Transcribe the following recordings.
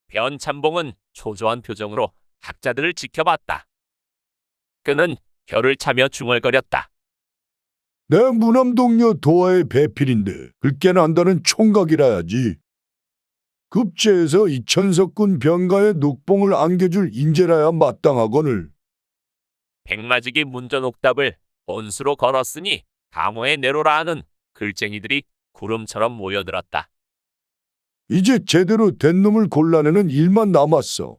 변참봉은 초조한 표정으로 학자들을 지켜봤다. 그는 혀를 차며 중얼거렸다. 내 무남 동료 도화의 배필인데 글깨나 안다는 총각이라야지. 급제에서 이천석군 병가에 녹봉을 안겨줄 인재라야 마땅하거늘. 백마지기 문전옥답을 본수로 걸었으니 강호에 내로라 하는 글쟁이들이 구름처럼 모여들었다. 이제 제대로 된 놈을 골라내는 일만 남았어.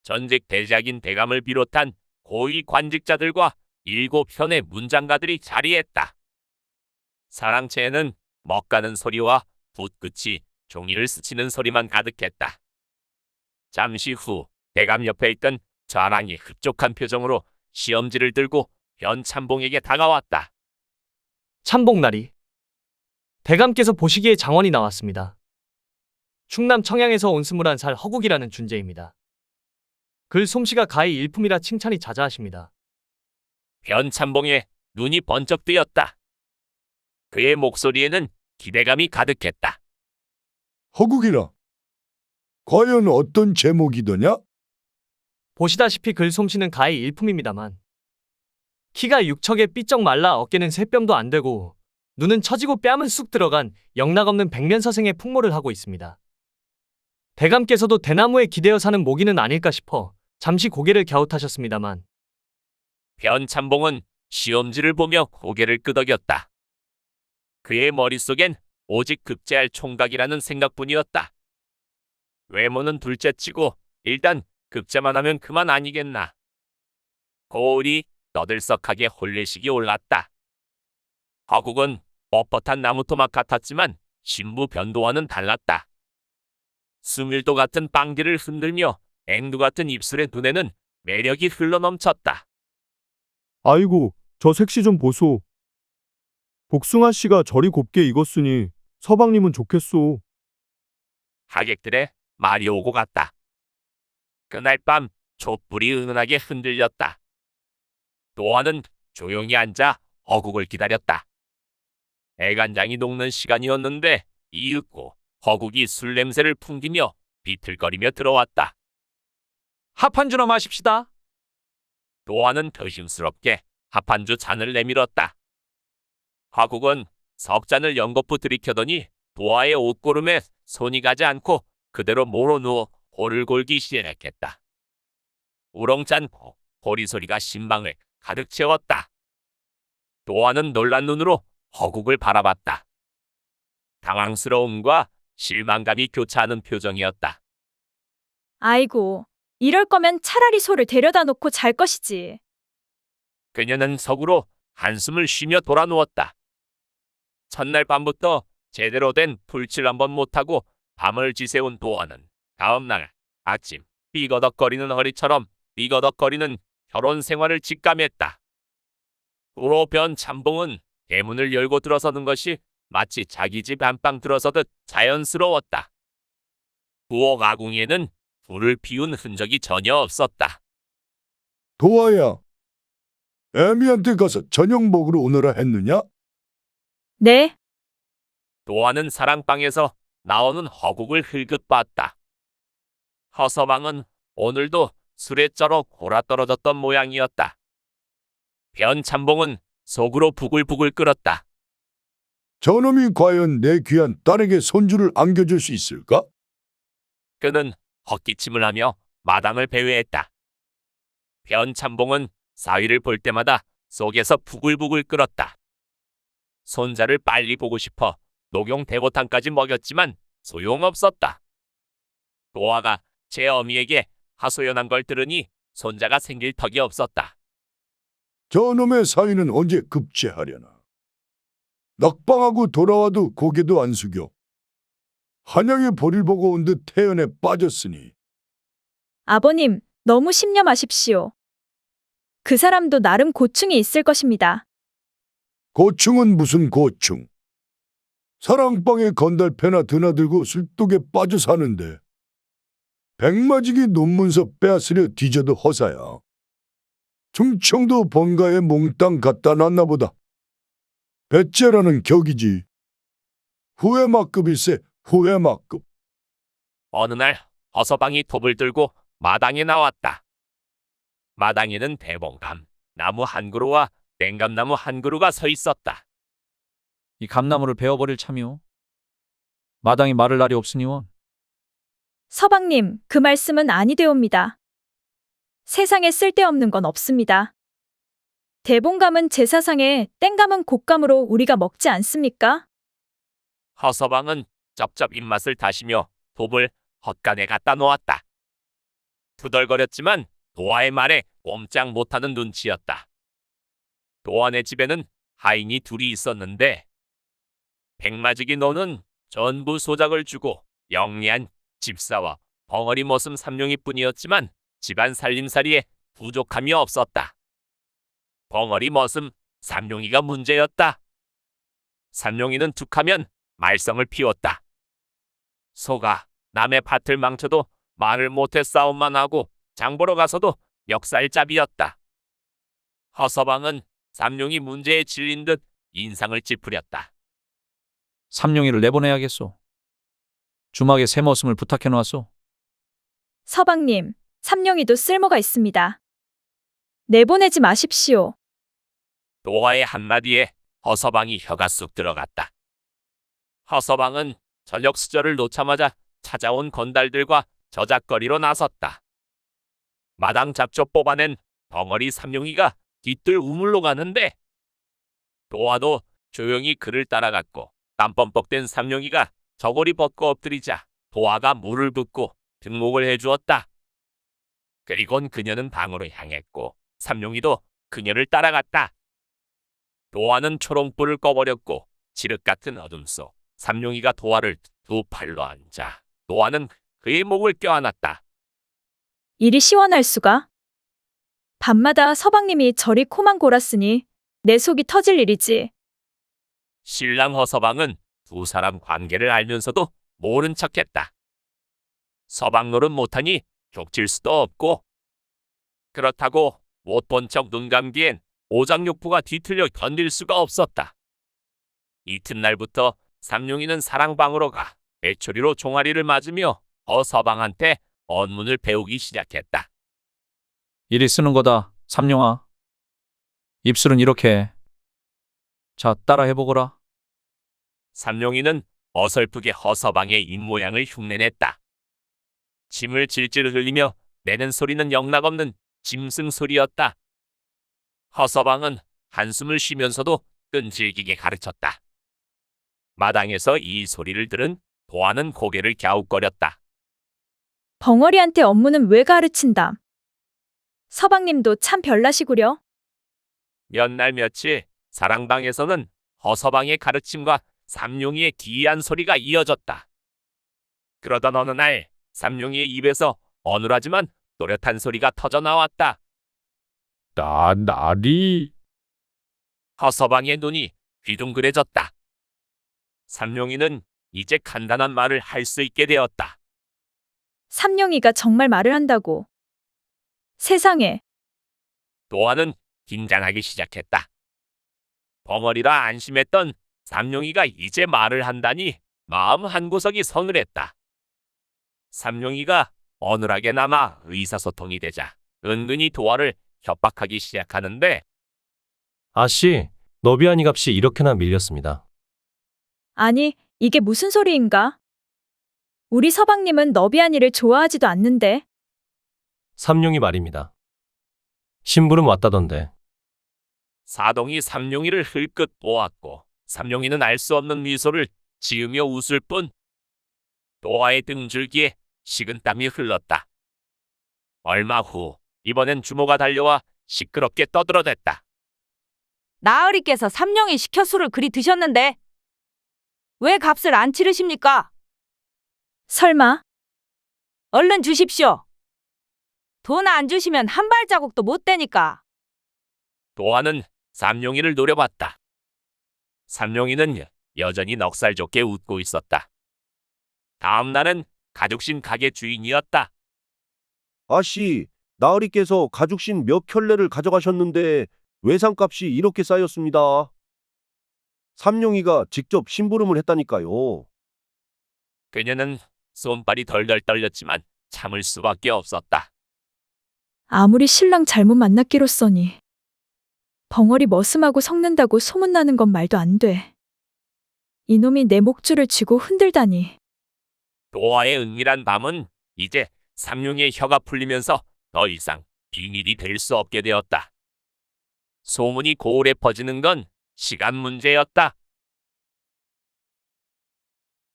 전직 대작인 대감을 비롯한 고위 관직자들과 7현의 문장가들이 자리했다. 사랑채에는 먹가는 소리와 붓끝이 종이를 스치는 소리만 가득했다. 잠시 후 대감 옆에 있던 좌랑이 흡족한 표정으로 시험지를 들고 변참봉에게 다가왔다. 참봉나리. 대감께서 보시기에 장원이 나왔습니다. 충남 청양에서 온 21살 허국이라는 준재입니다. 글 솜씨가 가히 일품이라 칭찬이 자자하십니다. 변참봉의 눈이 번쩍 뜨였다. 그의 목소리에는 기대감이 가득했다. 허국이라. 과연 어떤 제목이더냐? 보시다시피 글 솜씨는 가히 일품입니다만 키가 육척에 삐쩍 말라 어깨는 세 뼘도 안 되고 눈은 처지고 뺨은 쑥 들어간 영락없는 백면서생의 풍모를 하고 있습니다. 대감께서도 대나무에 기대어 사는 모기는 아닐까 싶어 잠시 고개를 갸웃하셨습니다만 변참봉은 시험지를 보며 고개를 끄덕였다. 그의 머릿속엔 오직 급제할 총각이라는 생각뿐이었다. 외모는 둘째치고 일단 급제만 하면 그만 아니겠나. 고울이 너들썩하게 홀레식이 올랐다. 허국은 뻣뻣한 나무토막 같았지만 신부 변도와는 달랐다. 수밀도 같은 빵기를 흔들며 앵두 같은 입술의 눈에는 매력이 흘러넘쳤다. 아이고, 저 색시 좀 보소. 복숭아 씨가 저리 곱게 익었으니 서방님은 좋겠소. 하객들의 말이 오고 갔다. 그날 밤 촛불이 은은하게 흔들렸다. 도화는 조용히 앉아 허국을 기다렸다. 애간장이 녹는 시간이었는데 이윽고 허국이 술 냄새를 풍기며 비틀거리며 들어왔다. 합 한 주나 마십시다. 도화는 조심스럽게 합 한 주 잔을 내밀었다. 허국은 석 잔을 연거푸 들이켜더니 도화의 옷고름에 손이 가지 않고 그대로 모로 누워 호를 골기 시작했다. 우렁찬 호리 소리가 심방을 가득 채웠다. 도화는 놀란 눈으로 허국을 바라봤다. 당황스러움과 실망감이 교차하는 표정이었다. 아이고, 이럴 거면 차라리 소를 데려다 놓고 잘 것이지. 그녀는 석으로 한숨을 쉬며 돌아 누웠다. 첫날 밤부터 제대로 된 풀칠 한번 못하고 밤을 지새운 도화는 다음날 아침 삐거덕거리는 허리처럼 삐거덕거리는 결혼 생활을 직감했다. 후로 변참봉은 대문을 열고 들어서는 것이 마치 자기 집 안방 들어서듯 자연스러웠다. 부엌 아궁이에는 불을 피운 흔적이 전혀 없었다. 도화야. 애미한테 가서 저녁 먹으러 오너라 했느냐? 네, 도화는 사랑방에서 나오는 허국을 흘끗 봤다. 허서방은 오늘도 술에 쩔어 골아떨어졌던 모양이었다. 변참봉은 속으로 부글부글 끓었다. 저놈이 과연 내 귀한 딸에게 손주를 안겨줄 수 있을까? 그는 헛기침을 하며 마당을 배회했다. 변참봉은 사위를 볼 때마다 속에서 부글부글 끓었다. 손자를 빨리 보고 싶어 녹용 대보탕까지 먹였지만 소용없었다. 도화가 제 어미에게 하소연한 걸 들으니 손자가 생길 턱이 없었다. 저놈의 사위는 언제 급제하려나? 낙방하고 돌아와도 고개도 안 숙여. 한양에 볼일 보고 온 듯 태연에 빠졌으니. 아버님, 너무 심려 마십시오. 그 사람도 나름 고충이 있을 것입니다. 고충은 무슨 고충? 사랑방에 건달패나 드나들고 술독에 빠져 사는데 백마지기 논문서 빼앗으려 뒤져도 허사야. 충청도 번가에 몽땅 갖다 놨나 보다. 배째라는 격이지. 후회막급일세, 후회막급. 어느 날 허서방이 톱을 들고 마당에 나왔다. 마당에는 대봉감, 나무 한 그루와 땡감나무 한 그루가 서 있었다. 이 감나무를 베어버릴 참이오. 마당이 마를 날이 없으니원. 서방님, 그 말씀은 아니되옵니다. 세상에 쓸데없는 건 없습니다. 대봉감은 제사상에, 땡감은 곶감으로 우리가 먹지 않습니까? 허서방은 쩝쩝 입맛을 다시며 톱을 헛간에 갖다 놓았다. 투덜거렸지만 도화의 말에 꼼짝 못하는 눈치였다. 도화네 집에는 하인이 둘이 있었는데 백마지기 노는 전부 소작을 주고 영리한 집사와 벙어리 머슴 삼룡이뿐이었지만 집안 살림살이에 부족함이 없었다. 벙어리 머슴 삼룡이가 문제였다. 삼룡이는 툭하면 말썽을 피웠다. 소가 남의 밭을 망쳐도 말을 못해 싸움만 하고 장보러 가서도 멱살잡이였다. 허서방은 삼룡이 문제에 질린 듯 인상을 찌푸렸다. 삼룡이를 내보내야겠소. 주막에 새 머슴을 부탁해 놓았소. 서방님, 삼룡이도 쓸모가 있습니다. 내보내지 마십시오. 도화의 한마디에 허서방이 혀가 쑥 들어갔다. 허서방은 저녁 수저를 놓자마자 찾아온 건달들과 저작거리로 나섰다. 마당 잡초 뽑아낸 벙어리 삼룡이가 뒤뜰 우물로 가는데 도화도 조용히 그를 따라갔고 땀범벅된 삼룡이가 저고리 벗고 엎드리자 도화가 물을 붓고 등목을 해주었다. 그리곤 그녀는 방으로 향했고 삼룡이도 그녀를 따라갔다. 도화는 초롱불을 꺼버렸고 지륵 같은 어둠 속 삼룡이가 도화를 두 팔로 앉아 도화는 그의 목을 껴안았다. 일이 시원할 수가? 밤마다 서방님이 저리 코만 골았으니 내 속이 터질 일이지. 신랑 허서방은 두 사람 관계를 알면서도 모른 척했다. 서방 노릇 못하니 족칠 수도 없고 그렇다고 못 본 척 눈 감기엔 오장육부가 뒤틀려 견딜 수가 없었다. 이튿날부터 삼룡이는 사랑방으로 가 메추리로 종아리를 맞으며 허서방한테 언문을 배우기 시작했다. 이리 쓰는 거다, 삼룡아. 입술은 이렇게 해. 자, 따라 해보거라. 삼룡이는 어설프게 허서방의 입모양을 흉내냈다. 침을 질질 흘리며 내는 소리는 영락없는 짐승 소리였다. 허서방은 한숨을 쉬면서도 끈질기게 가르쳤다. 마당에서 이 소리를 들은 도화는 고개를 갸웃거렸다. 벙어리한테 업무는 왜 가르친담? 서방님도 참 별나시구려. 몇 날 며칠 사랑방에서는 허서방의 가르침과 삼룡이의 기이한 소리가 이어졌다. 그러던 어느 날 삼룡이의 입에서 어눌하지만 또렷한 소리가 터져 나왔다. 나리. 허서방의 눈이 휘둥그레졌다. 삼룡이는 이제 간단한 말을 할 수 있게 되었다. 삼룡이가 정말 말을 한다고. 세상에, 도화는 긴장하기 시작했다. 벙어리라 안심했던 삼룡이가 이제 말을 한다니 마음 한구석이 서늘했다. 삼룡이가 어눌하게나마 의사소통이 되자 은근히 도화를 협박하기 시작하는데 아씨, 너비아니 값이 이렇게나 밀렸습니다. 아니, 이게 무슨 소리인가? 우리 서방님은 너비아니를 좋아하지도 않는데. 삼룡이 말입니다. 심부름 왔다던데. 사동이 삼룡이를 흘끗 보았고 삼룡이는 알 수 없는 미소를 지으며 웃을 뿐 도화의 등줄기에 식은땀이 흘렀다. 얼마 후 이번엔 주모가 달려와 시끄럽게 떠들어댔다. 나으리께서 삼룡이 식혀수를 그리 드셨는데 왜 값을 안 치르십니까? 설마, 얼른 주십시오. 돈 안 주시면 한 발자국도 못 되니까. 도화는 삼룡이를 노려봤다. 삼룡이는 여전히 넉살 좋게 웃고 있었다. 다음 날은 가죽신 가게 주인이었다. 아씨, 나으리께서 가죽신 몇 켤레를 가져가셨는데 외상값이 이렇게 쌓였습니다. 삼룡이가 직접 심부름을 했다니까요. 그녀는 손발이 덜덜 떨렸지만 참을 수밖에 없었다. 아무리 신랑 잘못 만났기로써니 벙어리 머슴하고 섞는다고 소문나는 건 말도 안 돼. 이놈이 내 목줄을 쥐고 흔들다니. 도화의 은밀한 밤은 이제 삼룡의 혀가 풀리면서 더 이상 비밀이 될 수 없게 되었다. 소문이 고을에 퍼지는 건 시간 문제였다.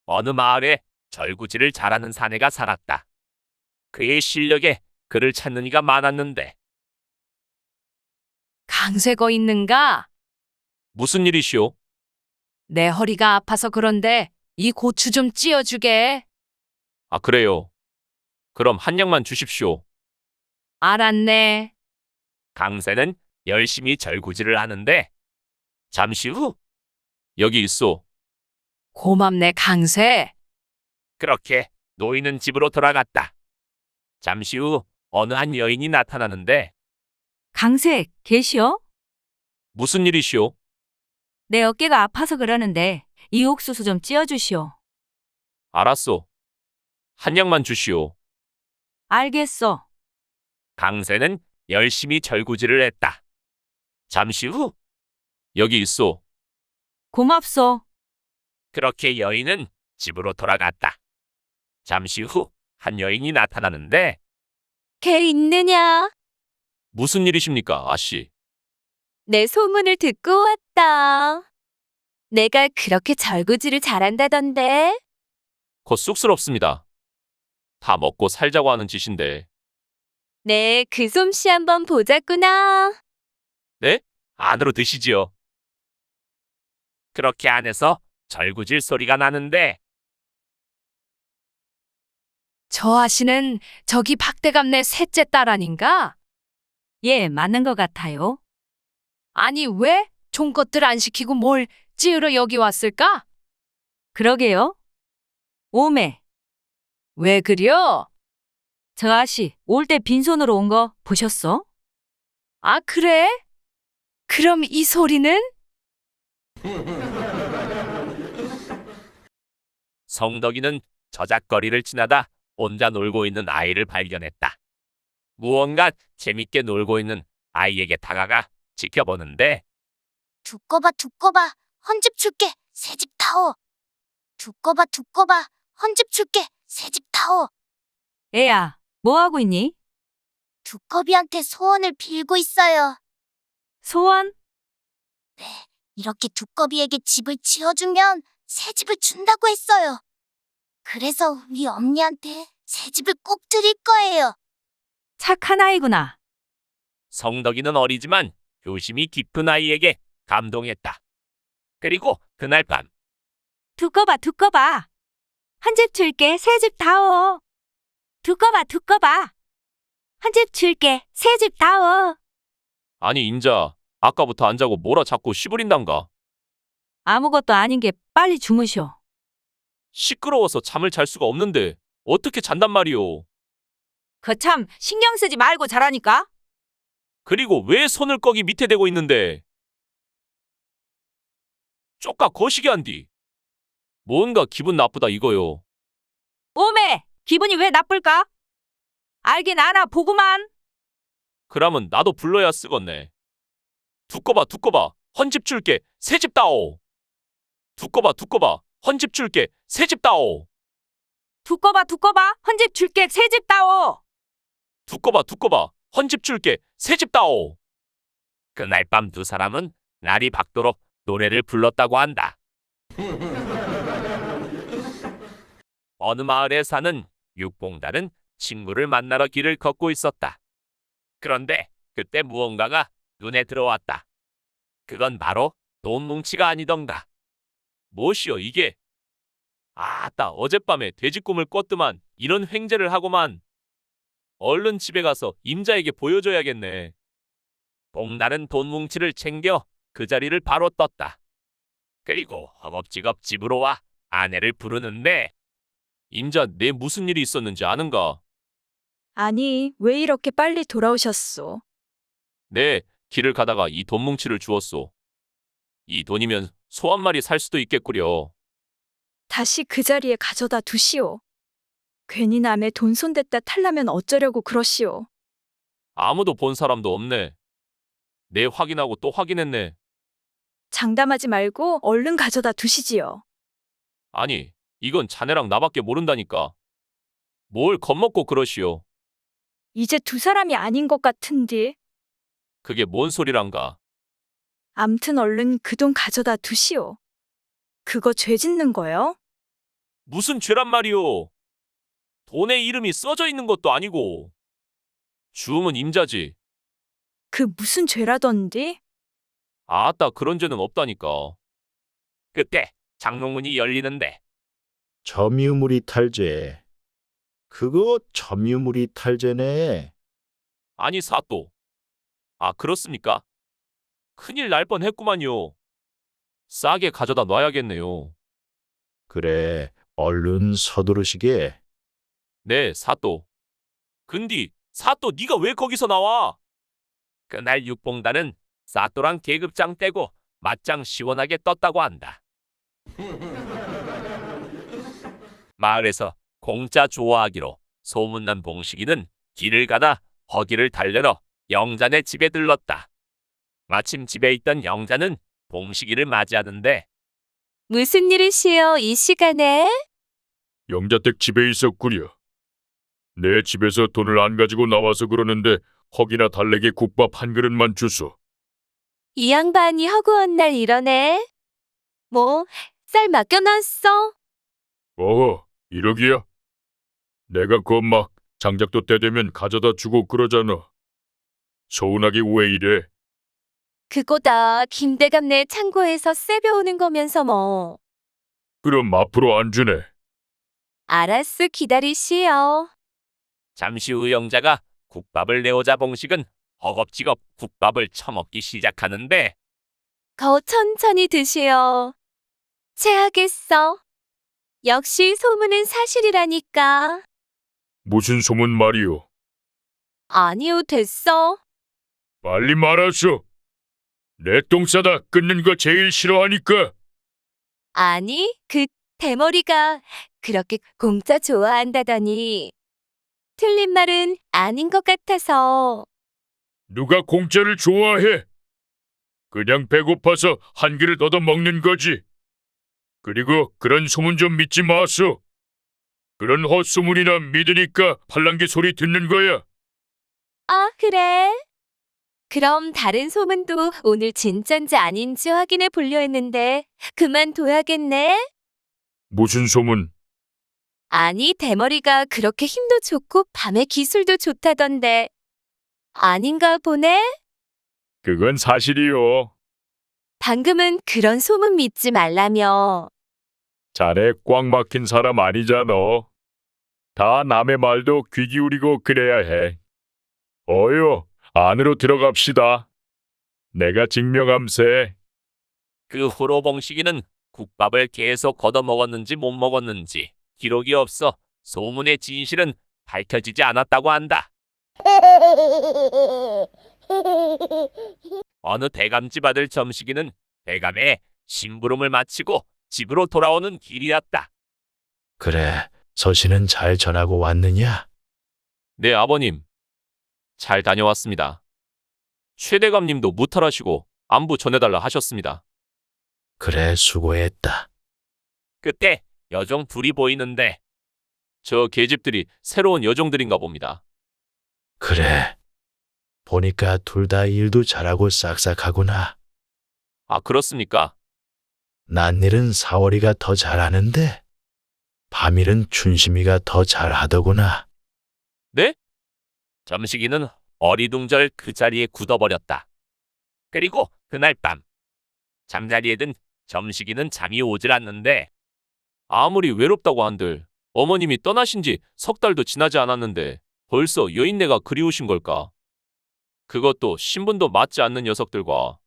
어느 마을에 절구지를 잘하는 사내가 살았다. 그의 실력에 그를 찾는 이가 많았는데 강세거 있는가? 무슨 일이시오? 내 허리가 아파서 그런데 이 고추 좀 찧어주게. 아, 그래요. 그럼 한 양만 주십시오. 알았네. 강세는 열심히 절구지를 하는데 잠시 후 여기 있소. 고맙네, 강세. 그렇게 노인은 집으로 돌아갔다. 잠시 후 어느 한 여인이 나타나는데 강세, 계시오? 무슨 일이시오? 내 어깨가 아파서 그러는데 이 옥수수 좀 찧어주시오. 알았소. 한 양만 주시오. 알겠어. 강세는 열심히 절구지를 했다. 잠시 후 여기 있소. 고맙소. 그렇게 여인은 집으로 돌아갔다. 잠시 후 한 여인이 나타나는데 걔 있느냐? 무슨 일이십니까, 아씨? 내 소문을 듣고 왔다. 내가 그렇게 절구지를 잘한다던데. 곧 쑥스럽습니다. 다 먹고 살자고 하는 짓인데. 네, 그 솜씨 한번 보자꾸나. 네? 안으로 드시지요. 그렇게 안에서 절구질 소리가 나는데 저 아씨는 저기 박대감네 셋째 딸 아닌가? 예, 맞는 것 같아요. 아니, 왜 종것들 안 시키고 뭘 찌으러 여기 왔을까? 그러게요. 오메, 왜 그려? 저 아씨 올 때 빈손으로 온 거 보셨어? 아, 그래? 그럼 이 소리는? 성덕이는 저작거리를 지나다 혼자 놀고 있는 아이를 발견했다. 무언가 재밌게 놀고 있는 아이에게 다가가 지켜보는데 두꺼봐, 두꺼봐, 헌집 줄게, 새집 타오. 두꺼봐, 두꺼봐, 헌집 줄게, 새집 타오. 애야, 뭐 하고 있니? 두꺼비한테 소원을 빌고 있어요. 소원? 이렇게 두꺼비에게 집을 지어주면 새 집을 준다고 했어요. 그래서 우리 언니한테 새 집을 꼭 드릴 거예요. 착한 아이구나. 성덕이는 어리지만 효심이 깊은 아이에게 감동했다. 그리고 그날 밤 두꺼봐, 두꺼봐. 한 집 줄게, 새 집 다오. 두꺼봐, 두꺼봐. 한 집 줄게, 새 집 다오. 아니 인자 아까부터 안 자고 뭐라 자꾸 씨부린단가. 아무것도 아닌 게 빨리 주무시오. 시끄러워서 잠을 잘 수가 없는데 어떻게 잔단 말이오. 거참 신경 쓰지 말고 자라니까. 그리고 왜 손을 거기 밑에 대고 있는데. 쪼까 거시기 한디. 뭔가 기분 나쁘다 이거요. 오메, 기분이 왜 나쁠까? 알긴 아나 보구만. 그러면 나도 불러야 쓰겄네. 두꺼봐 두꺼봐 헌집 줄게 새집 다오. 두꺼봐 두꺼봐 헌집 줄게 새집 다오. 두꺼봐, 두꺼봐. 헌집 줄게, 새 집 다오. 두꺼봐 두꺼봐 헌집 줄게 새집 다오. 그날 밤 두 사람은 날이 밝도록 노래를 불렀다고 한다. 어느 마을에 사는 육봉달은 친구를 만나러 길을 걷고 있었다. 그런데 그때 무언가가 눈에 들어왔다. 그건 바로 돈 뭉치가 아니던가. 무엇이여 이게? 아따 어젯밤에 돼지꿈을 꿨더만 이런 횡재를 하고만. 얼른 집에 가서 임자에게 보여줘야겠네. 봉달은 돈 뭉치를 챙겨 그 자리를 바로 떴다. 그리고 허겁지겁 집으로 와 아내를 부르는데 임자 내 무슨 일이 있었는지 아는가? 아니, 왜 이렇게 빨리 돌아오셨소? 네, 길을 가다가 이 돈 뭉치를 주었소. 이 돈이면 소 한 마리 살 수도 있겠구려. 다시 그 자리에 가져다 두시오. 괜히 남의 돈 손댔다 탈라면 어쩌려고 그러시오. 아무도 본 사람도 없네. 내 확인하고 또 확인했네. 장담하지 말고 얼른 가져다 두시지요. 아니, 이건 자네랑 나밖에 모른다니까. 뭘 겁먹고 그러시오. 이제 두 사람이 아닌 것 같은디. 그게 뭔 소리란가. 암튼 얼른 그 돈 가져다 두시오. 그거 죄 짓는 거요? 무슨 죄란 말이오. 돈에 이름이 써져 있는 것도 아니고. 주음은 임자지. 그 무슨 죄라던디? 아따, 그런 죄는 없다니까. 그때 장롱문이 열리는데 점유물이 탈죄. 그거 점유물이 탈죄네. 아니 사또. 아, 그렇습니까? 큰일 날 뻔했구만요. 싸게 가져다 놔야겠네요. 그래, 얼른 서두르시게. 네, 사또. 근디, 사또 네가 왜 거기서 나와? 그날 육봉단은 사또랑 계급장 떼고 맞짱 시원하게 떴다고 한다. 마을에서 공짜 좋아하기로 소문난 봉식이는 길을 가다 허기를 달래러 영자네 집에 들렀다. 마침 집에 있던 영자는 봉식이를 맞이하는데 무슨 일이시여, 이 시간에? 영자댁 집에 있었구려. 내 집에서 돈을 안 가지고 나와서 그러는데 허기나 달래게 국밥 한 그릇만 주소. 이 양반이 허구한 날 이러네. 뭐, 쌀 맡겨놨어? 어허, 이러기야? 내가 그 막 장작도 때 되면 가져다 주고 그러잖아. 서운하게 왜 이래? 그거다 김대감네 창고에서 쎄 배우는 거면서 뭐. 그럼 앞으로 안 주네. 알았어, 기다리시오. 잠시 후 영자가 국밥을 내오자 봉식은 허겁지겁 국밥을 처먹기 시작하는데 거 천천히 드시오. 체하겠어. 역시 소문은 사실이라니까. 무슨 소문 말이오? 아니요, 됐어. 빨리 말하소. 내 똥 싸다 끊는 거 제일 싫어하니까. 아니, 그 대머리가 그렇게 공짜 좋아한다더니. 틀린 말은 아닌 것 같아서. 누가 공짜를 좋아해? 그냥 배고파서 한 그릇 얻어 먹는 거지. 그리고 그런 소문 좀 믿지 마소. 그런 헛소문이나 믿으니까 팔랑귀 소리 듣는 거야. 아, 그래? 그럼 다른 소문도 오늘 진짠지 아닌지 확인해 보려 했는데 그만둬야겠네? 무슨 소문? 아니, 대머리가 그렇게 힘도 좋고 밤에 기술도 좋다던데. 아닌가 보네? 그건 사실이요. 방금은 그런 소문 믿지 말라며. 자네 꽉 막힌 사람 아니잖아. 다 남의 말도 귀 기울이고 그래야 해. 어여, 안으로 들어갑시다. 내가 증명함세. 그 후로 봉식이는 국밥을 계속 걷어 먹었는지 못 먹었는지 기록이 없어 소문의 진실은 밝혀지지 않았다고 한다. 어느 대감집 아들 점식이는 대감의 심부름을 마치고 집으로 돌아오는 길이었다. 그래, 서신은 잘 전하고 왔느냐? 네, 아버님. 잘 다녀왔습니다. 최 대감님도 무탈하시고 안부 전해달라 하셨습니다. 그래, 수고했다. 그때 여종 둘이 보이는데 저 계집들이 새로운 여종들인가 봅니다. 그래, 보니까 둘 다 일도 잘하고 싹싹하구나. 아, 그렇습니까? 낫일은 사월이가 더 잘하는데 밤일은 춘심이가 더 잘하더구나. 네? 점식이는 어리둥절 그 자리에 굳어버렸다. 그리고 그날 밤 잠자리에 든 점식이는 잠이 오질 않는데 아무리 외롭다고 한들 어머님이 떠나신 지 석 달도 지나지 않았는데 벌써 여인네가 그리우신 걸까? 그것도 신분도 맞지 않는 녀석들과.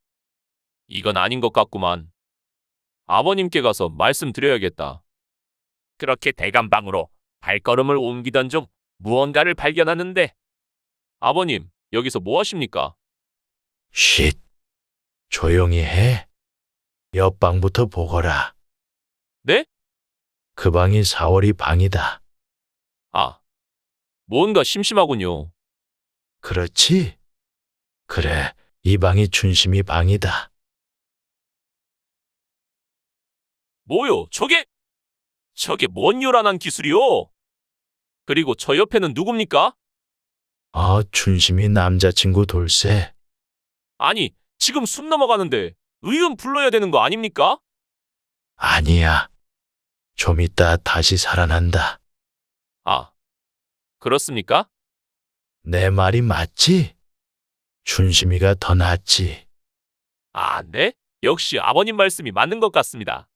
이건 아닌 것 같구만. 아버님께 가서 말씀드려야겠다. 그렇게 대감방으로 발걸음을 옮기던 중 무언가를 발견하는데 아버님, 여기서 뭐 하십니까? 쉿, 조용히 해. 옆방부터 보거라. 네? 그 방이 사월이 방이다. 아, 뭔가 심심하군요. 그렇지? 그래, 이 방이 춘심이 방이다. 뭐요, 저게 뭔 요란한 기술이요? 그리고 저 옆에는 누굽니까? 춘심이 남자친구 돌쇠. 아니, 지금 숨 넘어가는데 의음 불러야 되는 거 아닙니까? 아니야. 좀 이따 다시 살아난다. 아, 그렇습니까? 내 말이 맞지? 춘심이가 더 낫지. 아, 네? 역시 아버님 말씀이 맞는 것 같습니다.